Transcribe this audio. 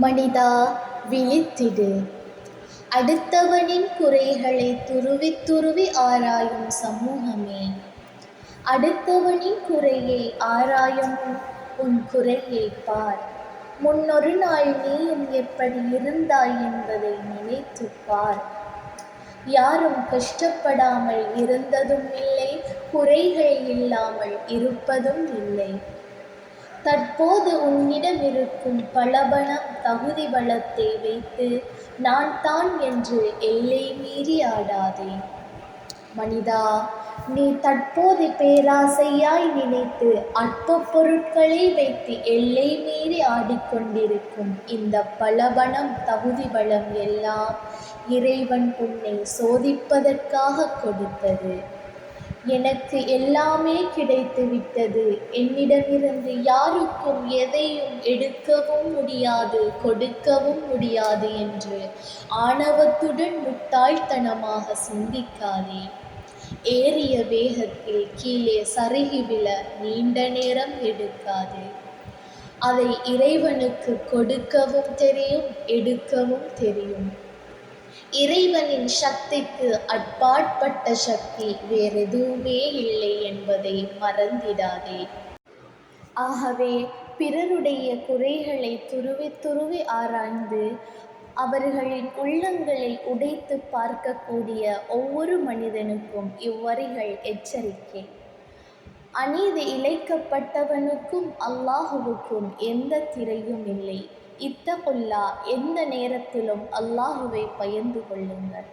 மனிதா, விழித்திடு. அடுத்தவனின் குறைகளை துருவித் துருவி ஆராயும் சமூகமே, அடுத்தவனின் குறையை ஆராயும் உன் குறையைப் பார். முன்னொரு நாள் நீயும் எப்படி இருந்தாய் என்பதை நினைத்துப் பார். யாரும் கஷ்டப்படாமல் இருந்ததும் இல்லை, குறைகள் இல்லாமல் இருப்பதும் இல்லை. தற்போது உன்னிடம் இருக்கும் பலபணம் தகுதி பலத்தை வைத்து நான் தான் என்று எல்லை மீறி ஆடாதே. மனிதா, நீ தற்போது பேராசையாய் நினைத்து அற்ப பொருட்களை வைத்து எல்லை மீறி ஆடிக்கொண்டிருக்கும் இந்த பலபணம் தகுதி பலம் எல்லாம் இறைவன் உன்னை சோதிப்பதற்காக கொடுத்தது. எனக்கு எல்லாமே கிடைத்து விட்டது, என்னிடமிருந்து யாருக்கும் எதையும் எடுக்கவும் முடியாது, கொடுக்கவும் முடியாது என்று ஆணவத்துடன் முட்டாள்தனமாக சிந்திக்காதே. ஏறிய வேகத்தில் கீழே சருகி விழ நீண்ட நேரம் எடுக்காது. அதை இறைவனுக்கு கொடுக்கவும் தெரியும், எடுக்கவும் தெரியும். இறைவனின் சக்திக்கு அப்பாற்பட்ட சக்தி வேறெதுவுமே இல்லை என்பதை மறந்திடாதே. ஆகவே பிறருடைய குறைகளை துருவி துருவி ஆராய்ந்து அவர்களின் உள்ளங்களை உடைத்து பார்க்கக்கூடிய ஒவ்வொரு மனிதனுக்கும் இவ்வரிகள் எச்சரிக்கை. அநீதி இழைக்கப்பட்டவனுக்கும் அல்லாஹுவுக்கும் எந்த திரையும் இல்லை. இத்தகுல்லா, எந்த நேரத்திலும் அல்லாஹுவை பயந்து கொள்ளுங்கள்.